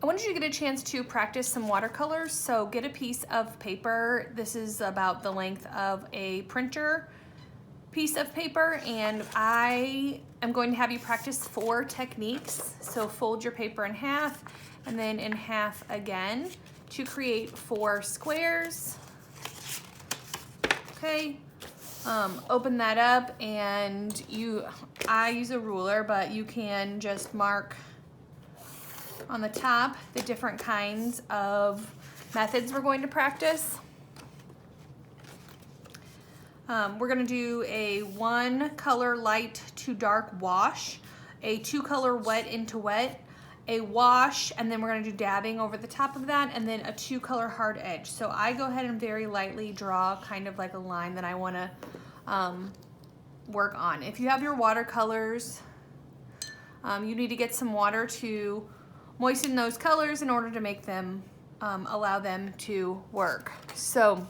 wanted you to get a chance to practice some watercolors. So get a piece of paper. This is about the length of a printer piece of paper, and I am going to have you practice 4 techniques. So fold your paper in half and then in half again to create 4 squares. Okay, open that up, and I use a ruler, but you can just mark on the top the different kinds of methods we're going to practice. We're gonna do a 1 color light to dark wash, a 2 color wet into wet, a wash, and then we're gonna do dabbing over the top of that, and then a 2 color hard edge. So I go ahead and very lightly draw kind of like a line that I wanna work on. If you have your watercolors, you need to get some water to moisten those colors in order to make them, allow them to work. So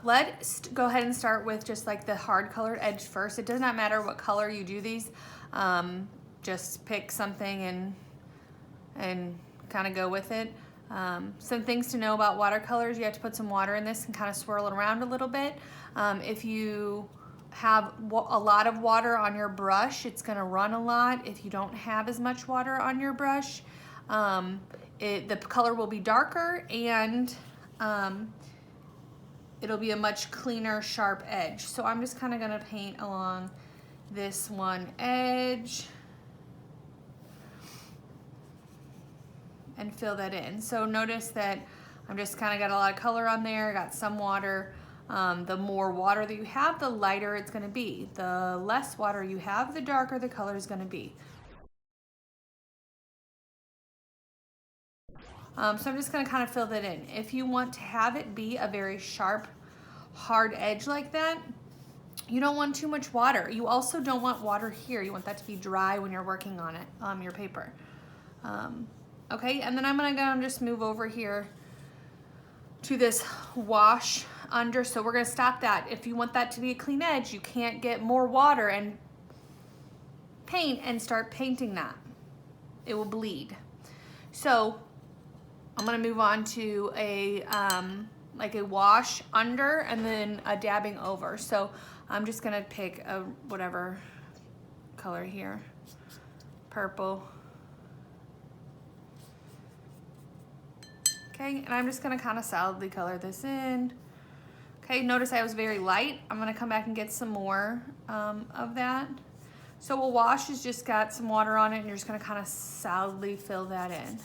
let's go ahead and start with just like the hard colored edge first. It does not matter what color you do these. Just pick something and kind of go with it. Some things to know about watercolors: you have to put some water in this and kind of swirl it around a little bit. If you have a lot of water on your brush, it's going to run a lot. If you don't have as much water on your brush, the color will be darker, and it'll be a much cleaner, sharp edge. So I'm just kind of going to paint along this one edge and fill that in. So notice that I'm just kind of got a lot of color on there, got some water. The more water that you have, the lighter it's going to be. The less water you have, the darker the color is going to be. So I'm just going to kind of fill that in. If you want to have it be a very sharp, hard edge like that, you don't want too much water. You also don't want water here. You want that to be dry when you're working on it, your paper. Okay, and then I'm going to go and just move over here to this wash under. So we're going to stop that. If you want that to be a clean edge, you can't get more water and paint and start painting that. It will bleed. So I'm going to move on to a like a wash under and then a dabbing over. So I'm just going to pick a whatever color here, purple. Okay, and I'm just going to kind of solidly color this in. Okay, notice I was very light. I'm going to come back and get some more of that. So a wash has just got some water on it, and you're just going to kind of solidly fill that in.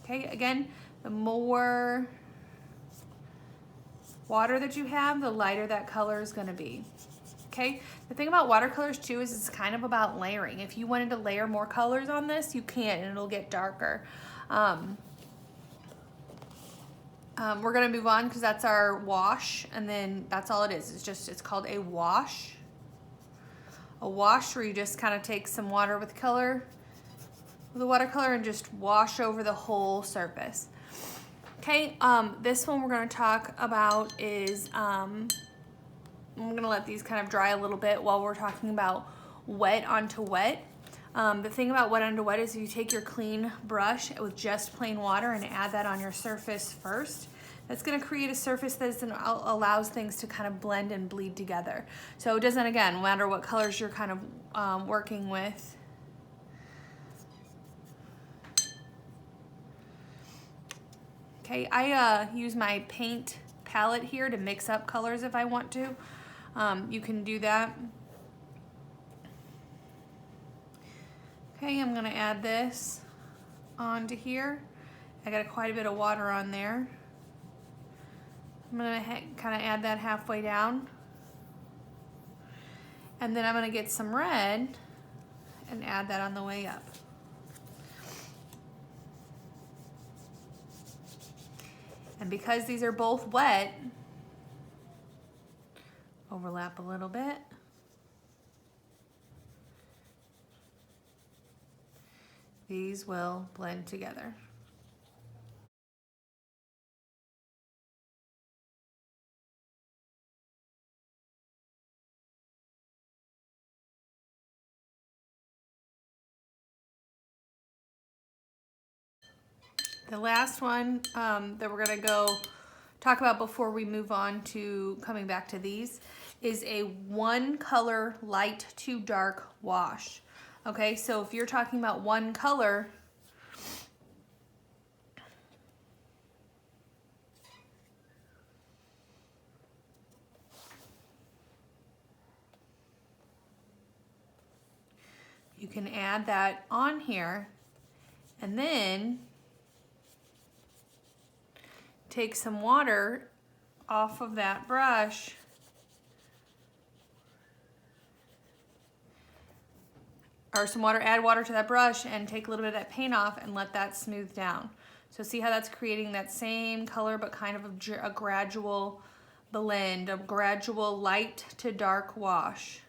Okay, again, the more water that you have, the lighter that color is going to be. Okay, the thing about watercolors too is it's kind of about layering. If you wanted to layer more colors on this, you can, and it'll get darker. We're gonna move on because that's our wash, and then that's all it is. It's called a wash. A wash where you just kind of take some water with the watercolor and just wash over the whole surface. Okay, this one we're gonna talk about is I'm gonna let these kind of dry a little bit while we're talking about wet onto wet. The thing about wet onto wet is if you take your clean brush with just plain water and add that on your surface first, that's gonna create a surface that allows things to kind of blend and bleed together. So it doesn't, again, matter what colors you're kind of working with. Okay, I use my paint palette here to mix up colors if I want to. You can do that. Okay, I'm gonna add this onto here. I got quite a bit of water on there. I'm gonna kind of add that halfway down. And then I'm gonna get some red and add that on the way up. And because these are both wet, overlap a little bit. These will blend together. The last one that we're gonna go talk about before we move on to coming back to these is a one color light to dark wash. Okay, so if you're talking about one color, you can add that on here and then take some water off of that brush or some water, add water to that brush and take a little bit of that paint off and let that smooth down. So see how that's creating that same color but kind of a gradual blend, a gradual light to dark wash.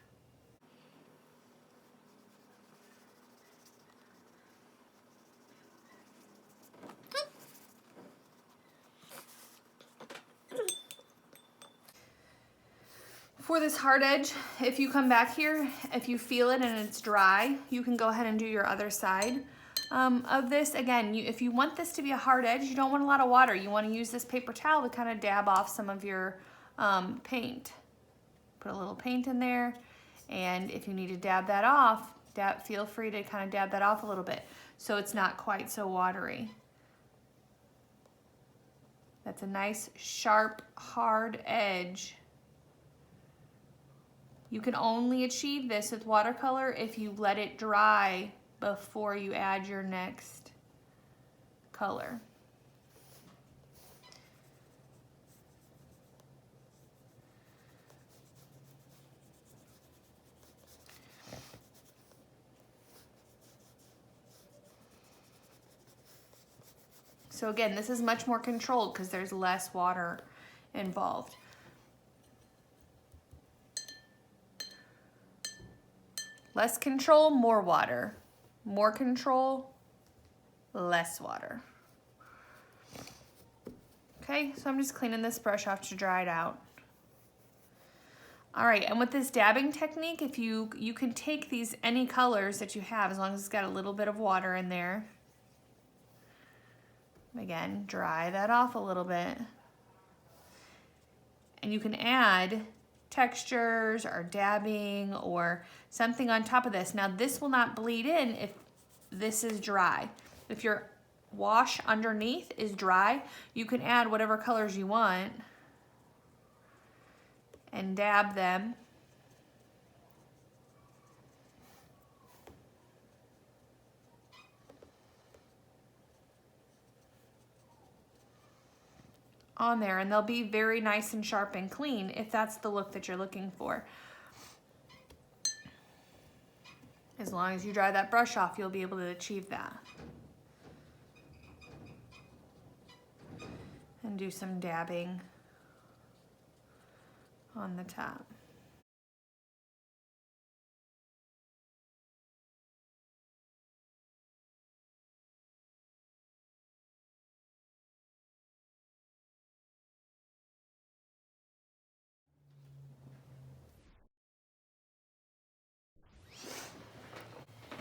For this hard edge, if you come back here, if you feel it and it's dry, you can go ahead and do your other side of this. Again, if you want this to be a hard edge, you don't want a lot of water. You want to use this paper towel to kind of dab off some of your paint. Put a little paint in there, and if you need to dab that off, feel free to kind of dab that off a little bit so it's not quite so watery. That's a nice, sharp, hard edge. You can only achieve this with watercolor if you let it dry before you add your next color. So again, this is much more controlled because there's less water involved. Less control, more water. More control, less water. Okay, so I'm just cleaning this brush off to dry it out. All right, and with this dabbing technique, if you can take these any colors that you have as long as it's got a little bit of water in there. Again, dry that off a little bit. And you can add textures or dabbing or something on top of this. Now this will not bleed in if this is dry. If your wash underneath is dry, you can add whatever colors you want and dab them. On there, and they'll be very nice and sharp and clean if that's the look that you're looking for. As long as you dry that brush off, you'll be able to achieve that. And do some dabbing on the top.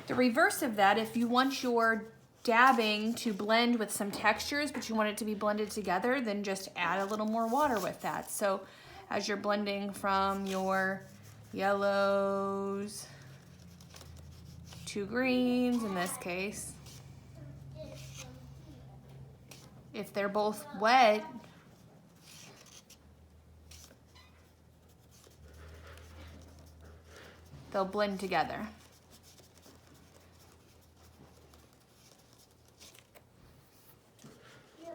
The reverse of that, if you want your dabbing to blend with some textures, but you want it to be blended together, then just add a little more water with that. So as you're blending from your yellows to greens, in this case, if they're both wet, they'll blend together.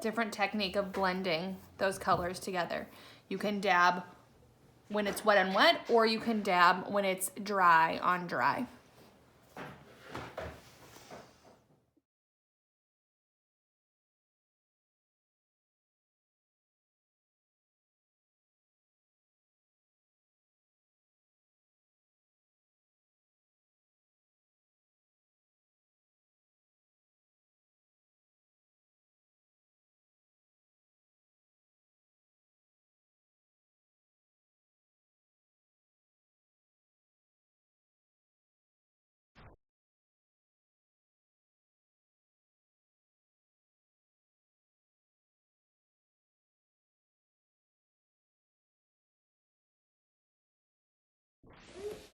Different technique of blending those colors together. You can dab when it's wet on wet, or you can dab when it's dry on dry.